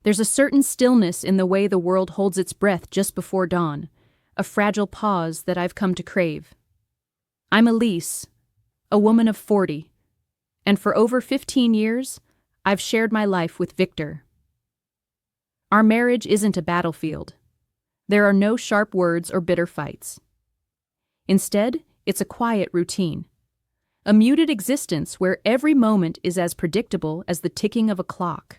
There's a certain stillness in the way the world holds its breath just before dawn, a fragile pause that I've come to crave. I'm Elise, a woman of 40, and for over 15 years, I've shared my life with Victor. Our marriage isn't a battlefield. There are no sharp words or bitter fights. Instead, it's a quiet routine, a muted existence where every moment is as predictable as the ticking of a clock.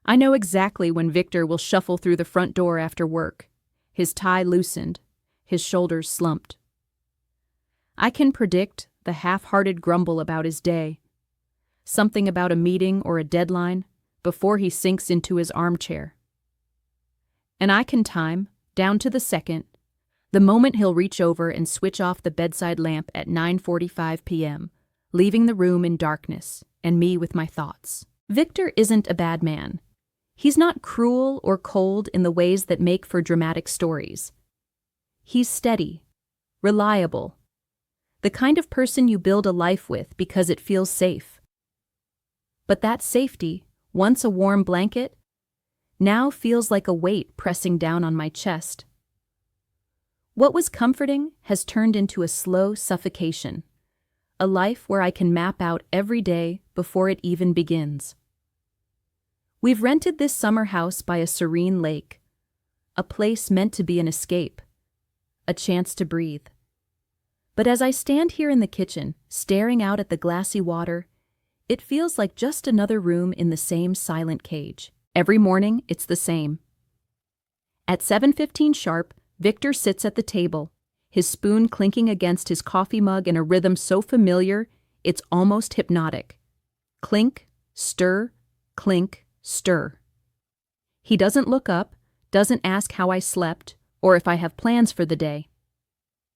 I know exactly when Victor will shuffle through the front door after work, his tie loosened, his shoulders slumped. I can predict the half-hearted grumble about his day, something about a meeting or a deadline, before he sinks into his armchair. And I can time, down to the second, the moment he'll reach over and switch off the bedside lamp at 9:45 p.m., leaving the room in darkness and me with my thoughts. Victor isn't a bad man. He's not cruel or cold in the ways that make for dramatic stories. He's steady, reliable, the kind of person you build a life with because it feels safe. But that safety, once a warm blanket, now feels like a weight pressing down on my chest. What was comforting has turned into a slow suffocation, a life where I can map out every day before it even begins. We've rented this summer house by a serene lake, a place meant to be an escape, a chance to breathe. But as I stand here in the kitchen, staring out at the glassy water, it feels like just another room in the same silent cage. Every morning, it's the same. At 7:15 sharp, Victor sits at the table, his spoon clinking against his coffee mug in a rhythm so familiar, it's almost hypnotic. Clink, stir, clink, stir. He doesn't look up, doesn't ask how I slept, or if I have plans for the day.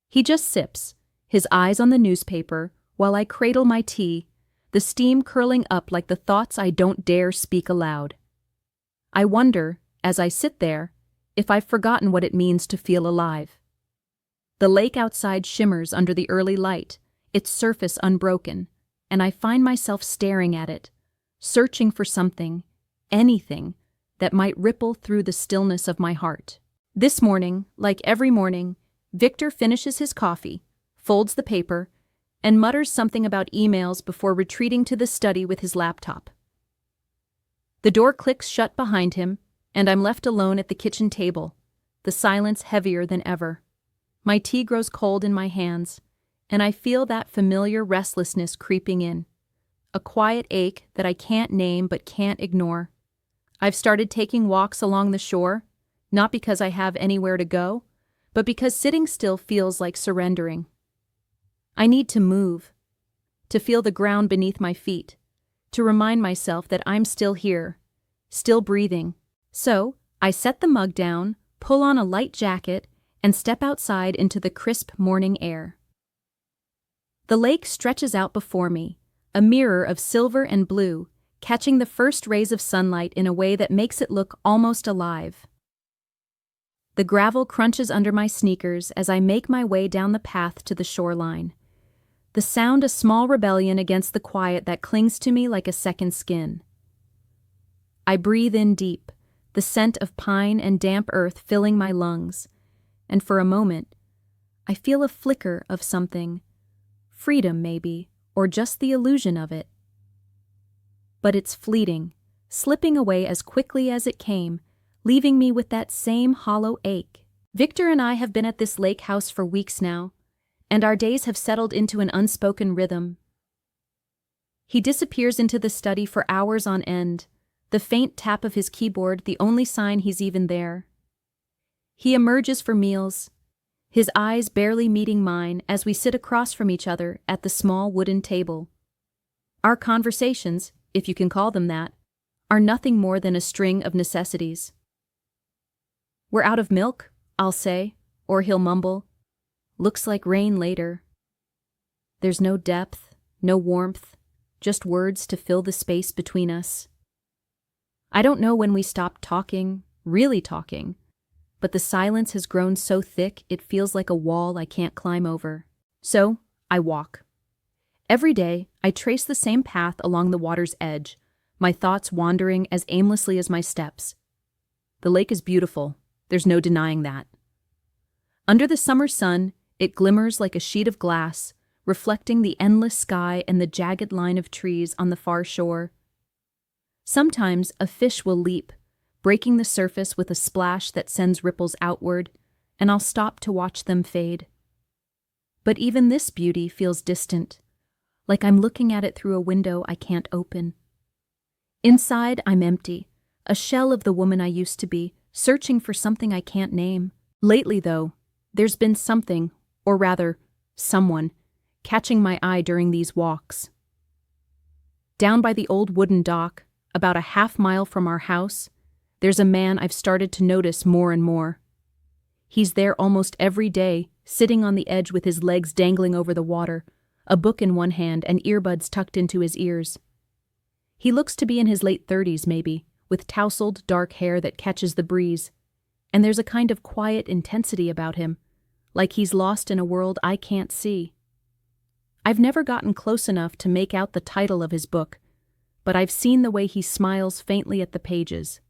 He just sips, his eyes on the newspaper, while I cradle my tea, the steam curling up like the thoughts I don't dare speak aloud. I wonder, as I sit there, if I've forgotten what it means to feel alive. The lake outside shimmers under the early light, its surface unbroken, and I find myself staring at it, searching for something, anything, that might ripple through the stillness of my heart. This morning, like every morning, Victor finishes his coffee, folds the paper, and mutters something about emails before retreating to the study with his laptop. The door clicks shut behind him, and I'm left alone at the kitchen table, the silence heavier than ever. My tea grows cold in my hands, and I feel that familiar restlessness creeping in, a quiet ache that I can't name but can't ignore. I've started taking walks along the shore, not because I have anywhere to go, but because sitting still feels like surrendering. I need to move, to feel the ground beneath my feet, to remind myself that I'm still here, still breathing. So, I set the mug down, pull on a light jacket, and step outside into the crisp morning air. The lake stretches out before me, a mirror of silver and blue, catching the first rays of sunlight in a way that makes it look almost alive. The gravel crunches under my sneakers as I make my way down the path to the shoreline. The sound a small rebellion against the quiet that clings to me like a second skin. I breathe in deep, the scent of pine and damp earth filling my lungs, and for a moment, I feel a flicker of something, freedom maybe, or just the illusion of it. But it's fleeting, slipping away as quickly as it came, leaving me with that same hollow ache. Victor and I have been at this lake house for weeks now, and our days have settled into an unspoken rhythm. He disappears into the study for hours on end, the faint tap of his keyboard the only sign he's even there. He emerges for meals, his eyes barely meeting mine as we sit across from each other at the small wooden table. Our conversations, if you can call them that, are nothing more than a string of necessities. "We're out of milk," I'll say, or he'll mumble, "Looks like rain later." There's no depth, no warmth, just words to fill the space between us. I don't know when we stopped talking, really talking, but the silence has grown so thick it feels like a wall I can't climb over. So, I walk. Every day, I trace the same path along the water's edge, my thoughts wandering as aimlessly as my steps. The lake is beautiful, there's no denying that. Under the summer sun, it glimmers like a sheet of glass, reflecting the endless sky and the jagged line of trees on the far shore. Sometimes a fish will leap, breaking the surface with a splash that sends ripples outward, and I'll stop to watch them fade. But even this beauty feels distant, like I'm looking at it through a window I can't open. Inside, I'm empty, a shell of the woman I used to be, searching for something I can't name. Lately, though, there's been something, or rather, someone, catching my eye during these walks. Down by the old wooden dock, about a half-mile from our house, there's a man I've started to notice more and more. He's there almost every day, sitting on the edge with his legs dangling over the water, a book in one hand and earbuds tucked into his ears. He looks to be in his late 30s maybe, with tousled dark hair that catches the breeze, and there's a kind of quiet intensity about him, like he's lost in a world I can't see. I've never gotten close enough to make out the title of his book, but I've seen the way he smiles faintly at the pages,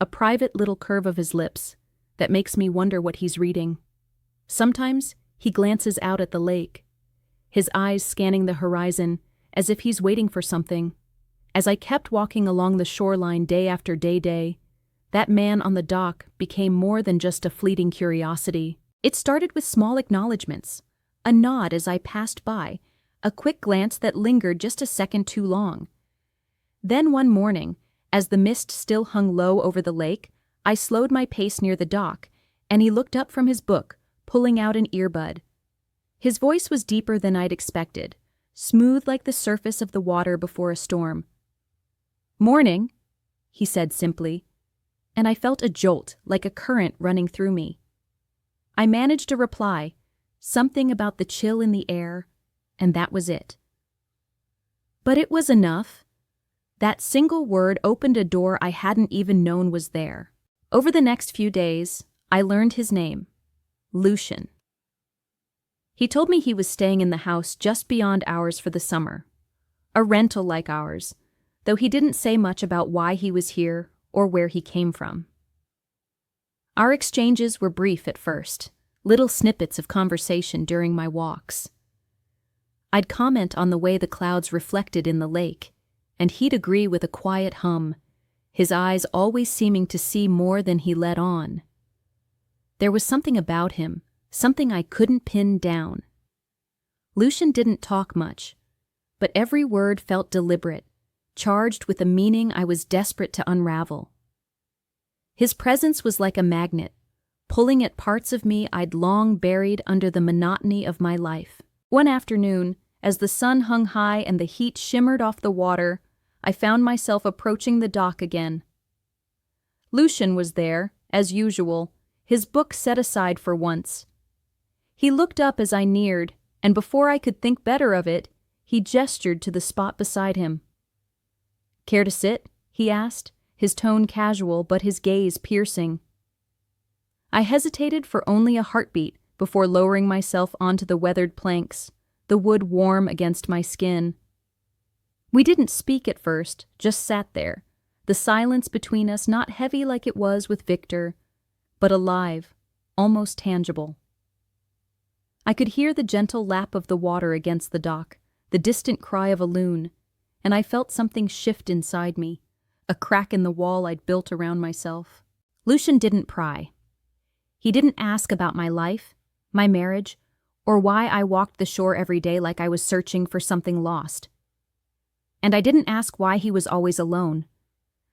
a private little curve of his lips that makes me wonder what he's reading. Sometimes he glances out at the lake, his eyes scanning the horizon as if he's waiting for something. As I kept walking along the shoreline day after day, that man on the dock became more than just a fleeting curiosity. It started with small acknowledgments, a nod as I passed by, a quick glance that lingered just a second too long. Then one morning, as the mist still hung low over the lake, I slowed my pace near the dock, and he looked up from his book, pulling out an earbud. His voice was deeper than I'd expected, smooth like the surface of the water before a storm. "Morning," he said simply, and I felt a jolt like a current running through me. I managed a reply, something about the chill in the air, and that was it. But it was enough. That single word opened a door I hadn't even known was there. Over the next few days, I learned his name, Lucian. He told me he was staying in the house just beyond ours for the summer, a rental like ours, though he didn't say much about why he was here or where he came from. Our exchanges were brief at first, little snippets of conversation during my walks. I'd comment on the way the clouds reflected in the lake, and he'd agree with a quiet hum, his eyes always seeming to see more than he let on. There was something about him, something I couldn't pin down. Lucian didn't talk much, but every word felt deliberate, charged with a meaning I was desperate to unravel. His presence was like a magnet, pulling at parts of me I'd long buried under the monotony of my life. One afternoon, as the sun hung high and the heat shimmered off the water, I found myself approaching the dock again. Lucian was there, as usual, his book set aside for once. He looked up as I neared, and before I could think better of it, he gestured to the spot beside him. "Care to sit?" he asked, his tone casual but his gaze piercing. I hesitated for only a heartbeat before lowering myself onto the weathered planks, the wood warm against my skin. We didn't speak at first, just sat there, the silence between us not heavy like it was with Victor, but alive, almost tangible. I could hear the gentle lap of the water against the dock, the distant cry of a loon, and I felt something shift inside me, a crack in the wall I'd built around myself. Lucian didn't pry. He didn't ask about my life, my marriage, or why I walked the shore every day like I was searching for something lost. And I didn't ask why he was always alone,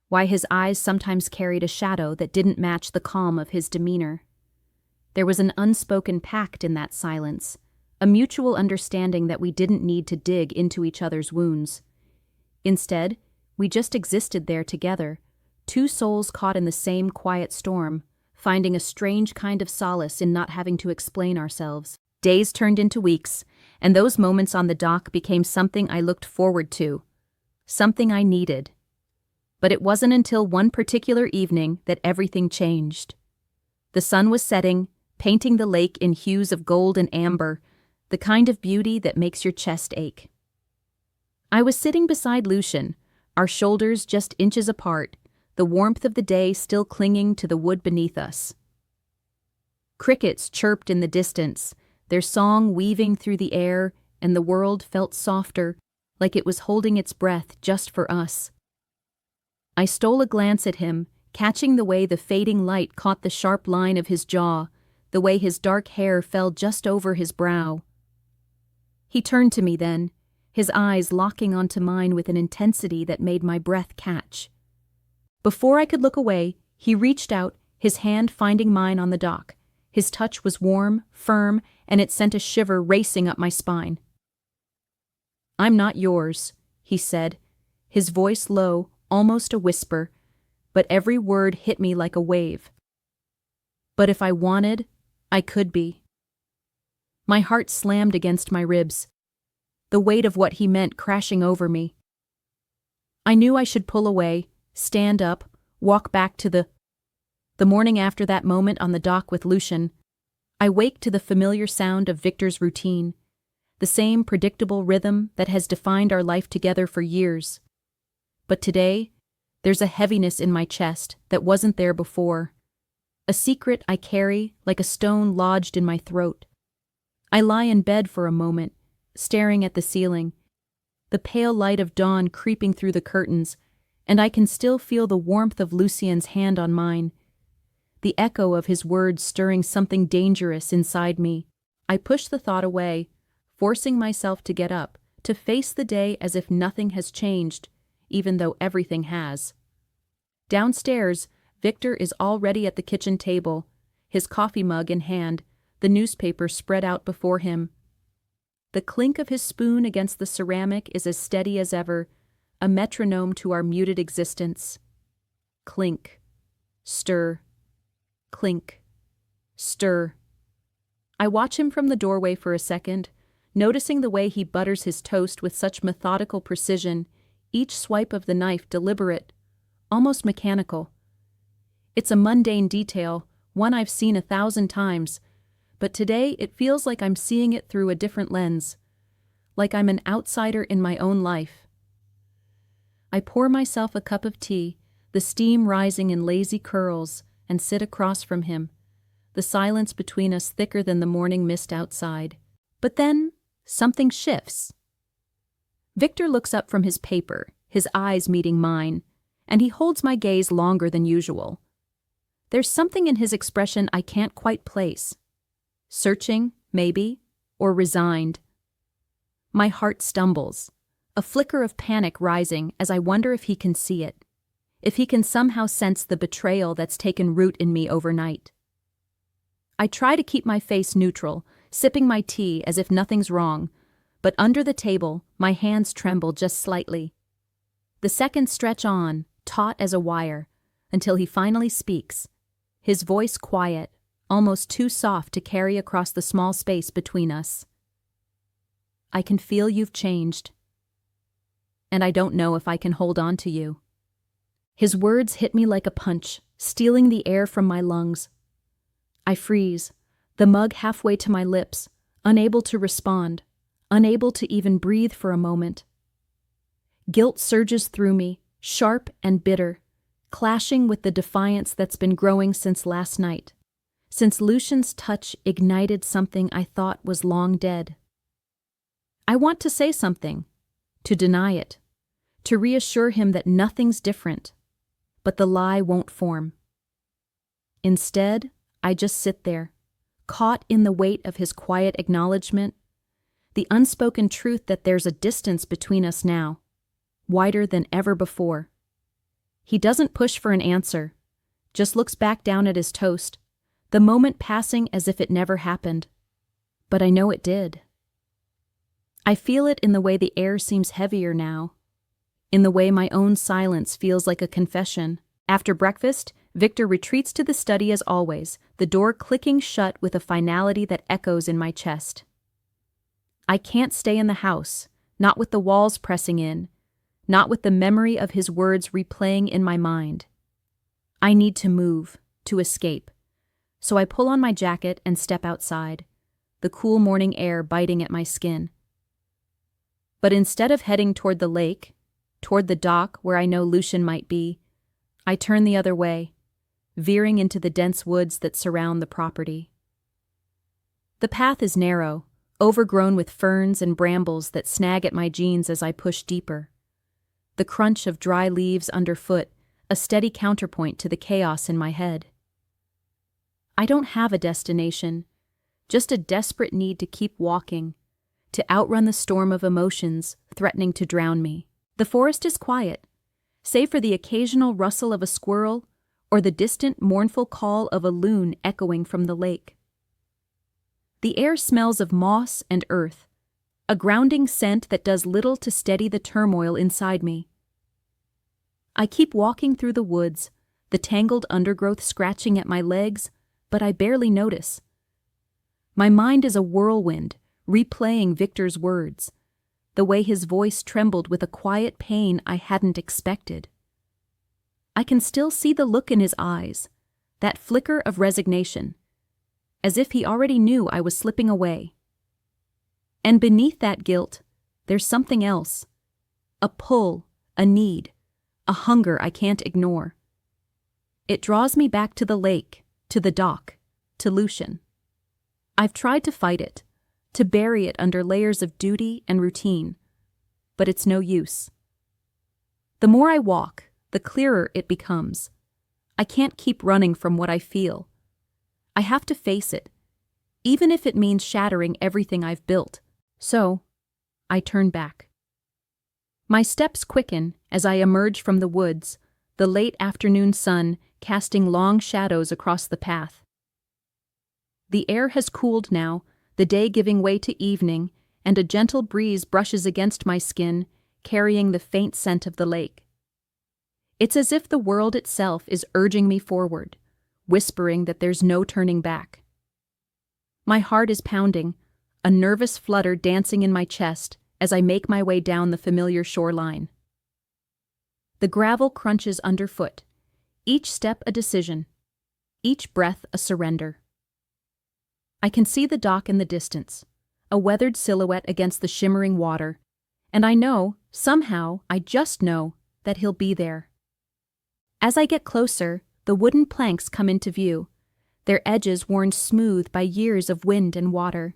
why his eyes sometimes carried a shadow that didn't match the calm of his demeanor. There was an unspoken pact in that silence, a mutual understanding that we didn't need to dig into each other's wounds. Instead, we just existed there together, two souls caught in the same quiet storm, finding a strange kind of solace in not having to explain ourselves. Days turned into weeks, and those moments on the dock became something I looked forward to, something I needed. But it wasn't until one particular evening that everything changed. The sun was setting, painting the lake in hues of gold and amber, the kind of beauty that makes your chest ache. I was sitting beside Lucian, our shoulders just inches apart, the warmth of the day still clinging to the wood beneath us. Crickets chirped in the distance, their song weaving through the air, and the world felt softer, like it was holding its breath just for us. I stole a glance at him, catching the way the fading light caught the sharp line of his jaw, the way his dark hair fell just over his brow. He turned to me then, his eyes locking onto mine with an intensity that made my breath catch. Before I could look away, he reached out, his hand finding mine on the dock. His touch was warm, firm, and it sent a shiver racing up my spine. "I'm not yours," he said, his voice low, almost a whisper, but every word hit me like a wave. But if I wanted, I could be. My heart slammed against my ribs, the weight of what he meant crashing over me. I knew I should pull away, stand up, walk back to the morning after that moment on the dock with Lucian. I waked to the familiar sound of Victor's routine, the same predictable rhythm that has defined our life together for years. But today, there's a heaviness in my chest that wasn't there before, a secret I carry like a stone lodged in my throat. I lie in bed for a moment, staring at the ceiling, the pale light of dawn creeping through the curtains, and I can still feel the warmth of Lucien's hand on mine, the echo of his words stirring something dangerous inside me. I push the thought away, forcing myself to get up, to face the day as if nothing has changed, even though everything has. Downstairs, Victor is already at the kitchen table, his coffee mug in hand, the newspaper spread out before him. The clink of his spoon against the ceramic is as steady as ever, a metronome to our muted existence. Clink, stir, clink, stir. I watch him from the doorway for a second, noticing the way he butters his toast with such methodical precision, each swipe of the knife deliberate, almost mechanical. It's a mundane detail, one I've seen 1,000 times, but today it feels like I'm seeing it through a different lens, like I'm an outsider in my own life. I pour myself a cup of tea, the steam rising in lazy curls, and sit across from him, the silence between us thicker than the morning mist outside. But then, something shifts. Victor looks up from his paper, his eyes meeting mine, and he holds my gaze longer than usual. There's something in his expression I can't quite place. Searching, maybe, or resigned. My heart stumbles, a flicker of panic rising as I wonder if he can see it, if he can somehow sense the betrayal that's taken root in me overnight. I try to keep my face neutral, sipping my tea as if nothing's wrong, but under the table, my hands tremble just slightly. The seconds stretch on, taut as a wire, until he finally speaks, his voice quiet, almost too soft to carry across the small space between us. "I can feel you've changed, and I don't know if I can hold on to you." His words hit me like a punch, stealing the air from my lungs. I freeze, the mug halfway to my lips, unable to respond, unable to even breathe for a moment. Guilt surges through me, sharp and bitter, clashing with the defiance that's been growing since last night, since Lucian's touch ignited something I thought was long dead. I want to say something, to deny it, to reassure him that nothing's different, but the lie won't form. Instead, I just sit there, caught in the weight of his quiet acknowledgement, the unspoken truth that there's a distance between us now, wider than ever before. He doesn't push for an answer, just looks back down at his toast, the moment passing as if it never happened. But I know it did. I feel it in the way the air seems heavier now, in the way my own silence feels like a confession. After breakfast, Victor retreats to the study as always, the door clicking shut with a finality that echoes in my chest. I can't stay in the house, not with the walls pressing in, not with the memory of his words replaying in my mind. I need to move, to escape. So I pull on my jacket and step outside, the cool morning air biting at my skin. But instead of heading toward the lake, toward the dock where I know Lucian might be, I turn the other way, veering into the dense woods that surround the property. The path is narrow, overgrown with ferns and brambles that snag at my jeans as I push deeper. The crunch of dry leaves underfoot, a steady counterpoint to the chaos in my head. I don't have a destination, just a desperate need to keep walking, to outrun the storm of emotions threatening to drown me. The forest is quiet, save for the occasional rustle of a squirrel or the distant mournful call of a loon echoing from the lake. The air smells of moss and earth, a grounding scent that does little to steady the turmoil inside me. I keep walking through the woods, the tangled undergrowth scratching at my legs, but I barely notice. My mind is a whirlwind, replaying Victor's words, the way his voice trembled with a quiet pain I hadn't expected. I can still see the look in his eyes, that flicker of resignation, as if he already knew I was slipping away. And beneath that guilt, there's something else, a pull, a need, a hunger I can't ignore. It draws me back to the lake, to the dock, to Lucian. I've tried to fight it, to bury it under layers of duty and routine, but it's no use. The more I walk, the clearer it becomes. I can't keep running from what I feel. I have to face it, even if it means shattering everything I've built. So, I turn back. My steps quicken as I emerge from the woods, the late afternoon sun casting long shadows across the path. The air has cooled now, the day giving way to evening, and a gentle breeze brushes against my skin, carrying the faint scent of the lake. It's as if the world itself is urging me forward, whispering that there's no turning back. My heart is pounding, a nervous flutter dancing in my chest as I make my way down the familiar shoreline. The gravel crunches underfoot, each step a decision, each breath a surrender. I can see the dock in the distance, a weathered silhouette against the shimmering water, and I know, somehow, I just know, that he'll be there. As I get closer, the wooden planks come into view, their edges worn smooth by years of wind and water.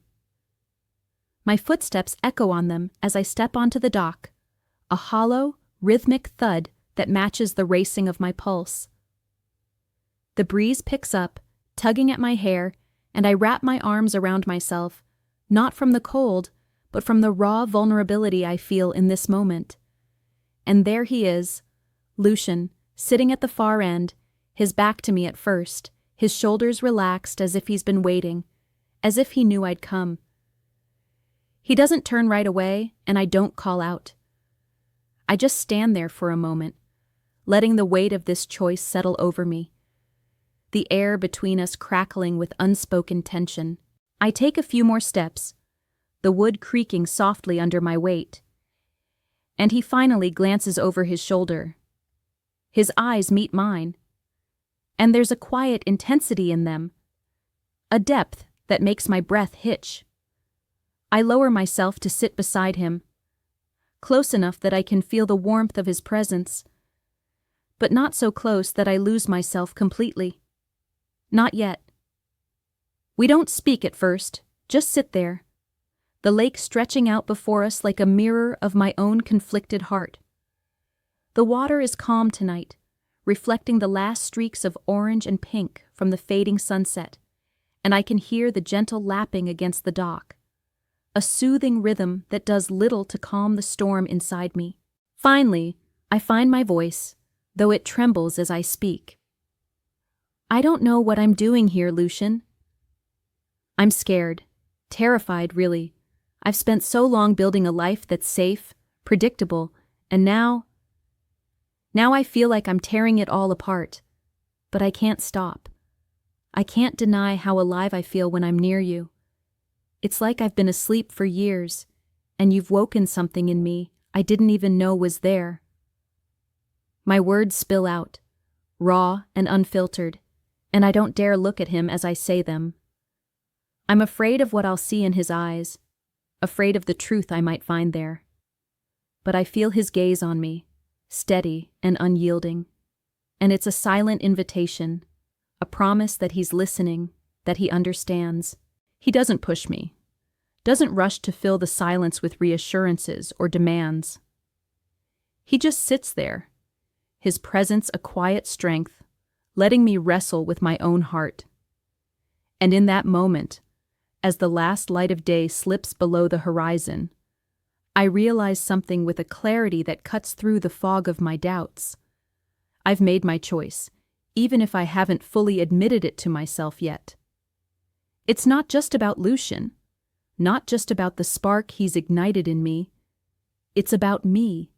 My footsteps echo on them as I step onto the dock, a hollow, rhythmic thud that matches the racing of my pulse. The breeze picks up, tugging at my hair, and I wrap my arms around myself, not from the cold, but from the raw vulnerability I feel in this moment. And there he is, Lucian, sitting at the far end, his back to me at first, his shoulders relaxed as if he's been waiting, as if he knew I'd come. He doesn't turn right away, and I don't call out. I just stand there for a moment, letting the weight of this choice settle over me, the air between us crackling with unspoken tension. I take a few more steps, the wood creaking softly under my weight, and he finally glances over his shoulder. His eyes meet mine, and there's a quiet intensity in them, a depth that makes my breath hitch. I lower myself to sit beside him, close enough that I can feel the warmth of his presence, but not so close that I lose myself completely. Not yet. We don't speak at first, just sit there, the lake stretching out before us like a mirror of my own conflicted heart. The water is calm tonight, reflecting the last streaks of orange and pink from the fading sunset, and I can hear the gentle lapping against the dock, a soothing rhythm that does little to calm the storm inside me. Finally, I find my voice, though it trembles as I speak. I don't know what I'm doing here, Lucian. I'm scared, terrified, really. I've spent so long building a life that's safe, predictable, and now I feel like I'm tearing it all apart. But I can't stop. I can't deny how alive I feel when I'm near you. It's like I've been asleep for years, and you've woken something in me I didn't even know was there. My words spill out, raw and unfiltered, and I don't dare look at him as I say them. I'm afraid of what I'll see in his eyes, afraid of the truth I might find there. But I feel his gaze on me, steady and unyielding. And it's a silent invitation, a promise that he's listening, that he understands. He doesn't push me, doesn't rush to fill the silence with reassurances or demands. He just sits there, his presence a quiet strength, letting me wrestle with my own heart. And in that moment, as the last light of day slips below the horizon, I realize something with a clarity that cuts through the fog of my doubts. I've made my choice, even if I haven't fully admitted it to myself yet. It's not just about Lucian, not just about the spark he's ignited in me. It's about me,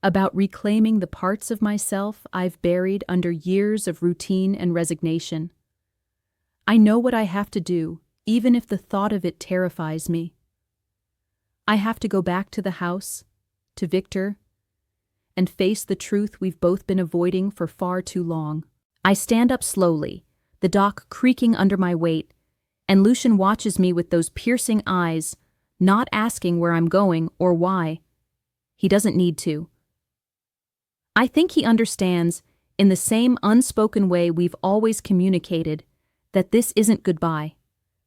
about reclaiming the parts of myself I've buried under years of routine and resignation. I know what I have to do, even if the thought of it terrifies me. I have to go back to the house, to Victor, and face the truth we've both been avoiding for far too long. I stand up slowly, the dock creaking under my weight, and Lucian watches me with those piercing eyes, not asking where I'm going or why. He doesn't need to. I think he understands, in the same unspoken way we've always communicated, that this isn't goodbye.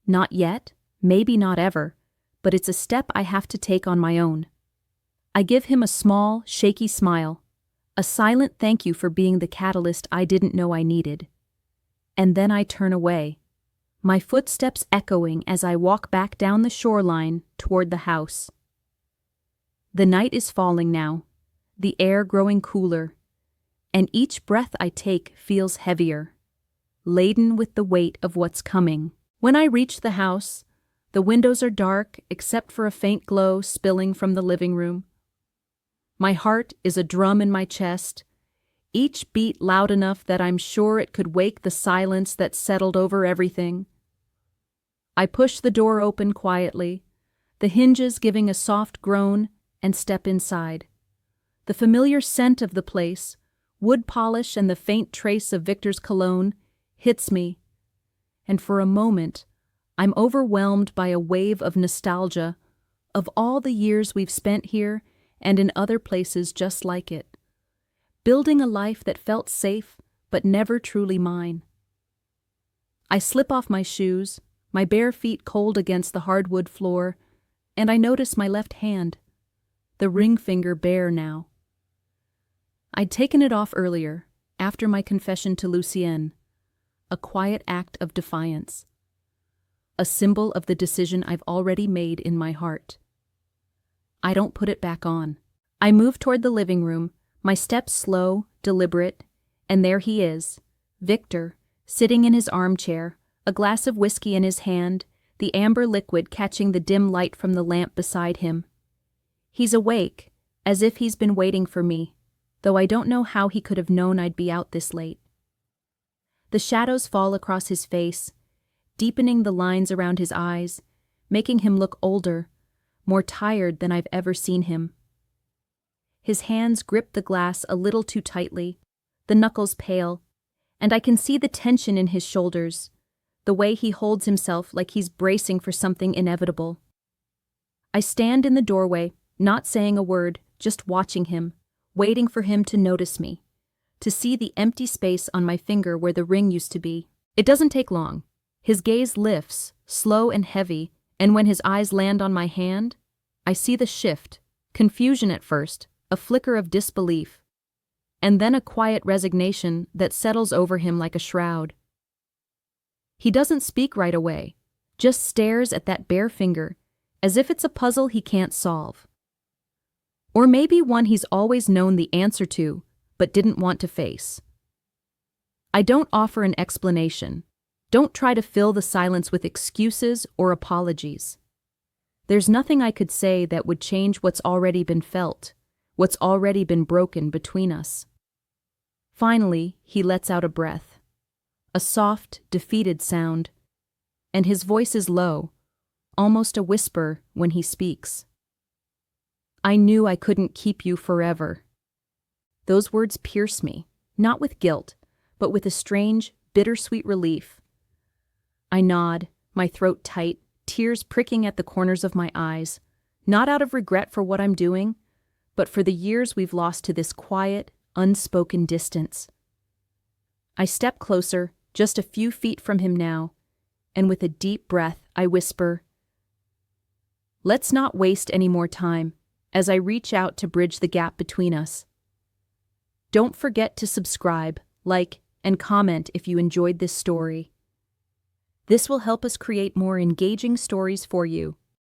Not yet, maybe not ever, but it's a step I have to take on my own. I give him a small, shaky smile, a silent thank you for being the catalyst I didn't know I needed. And then I turn away, my footsteps echoing as I walk back down the shoreline toward the house. The night is falling now, the air growing cooler, and each breath I take feels heavier, laden with the weight of what's coming. When I reach the house, the windows are dark except for a faint glow spilling from the living room. My heart is a drum in my chest, each beat loud enough that I'm sure it could wake the silence that settled over everything. I push the door open quietly, the hinges giving a soft groan, and step inside. The familiar scent of the place, wood polish and the faint trace of Victor's cologne, hits me, and for a moment, I'm overwhelmed by a wave of nostalgia of all the years we've spent here and in other places just like it, building a life that felt safe but never truly mine. I slip off my shoes, my bare feet cold against the hardwood floor, and I notice my left hand, the ring finger bare now. I'd taken it off earlier, after my confession to Lucienne, a quiet act of defiance, a symbol of the decision I've already made in my heart. I don't put it back on. I move toward the living room, my steps slow, deliberate, and there he is, Victor, sitting in his armchair, a glass of whiskey in his hand, the amber liquid catching the dim light from the lamp beside him. He's awake, as if he's been waiting for me, though I don't know how he could have known I'd be out this late. The shadows fall across his face, deepening the lines around his eyes, making him look older, more tired than I've ever seen him. His hands grip the glass a little too tightly, the knuckles pale, and I can see the tension in his shoulders, the way he holds himself like he's bracing for something inevitable. I stand in the doorway, not saying a word, just watching him, waiting for him to notice me, to see the empty space on my finger where the ring used to be. It doesn't take long. His gaze lifts, slow and heavy, and when his eyes land on my hand, I see the shift, confusion at first, a flicker of disbelief, and then a quiet resignation that settles over him like a shroud. He doesn't speak right away, just stares at that bare finger, as if it's a puzzle he can't solve. Or maybe one he's always known the answer to, but didn't want to face. I don't offer an explanation. Don't try to fill the silence with excuses or apologies. There's nothing I could say that would change what's already been felt, what's already been broken between us. Finally, he lets out a breath, a soft, defeated sound, and his voice is low, almost a whisper when he speaks. I knew I couldn't keep you forever. Those words pierce me, not with guilt, but with a strange, bittersweet relief. I nod, my throat tight, tears pricking at the corners of my eyes, not out of regret for what I'm doing, but for the years we've lost to this quiet, unspoken distance. I step closer, just a few feet from him now, and with a deep breath, I whisper, "Let's not waste any more time," as I reach out to bridge the gap between us. Don't forget to subscribe, like, and comment if you enjoyed this story. This will help us create more engaging stories for you.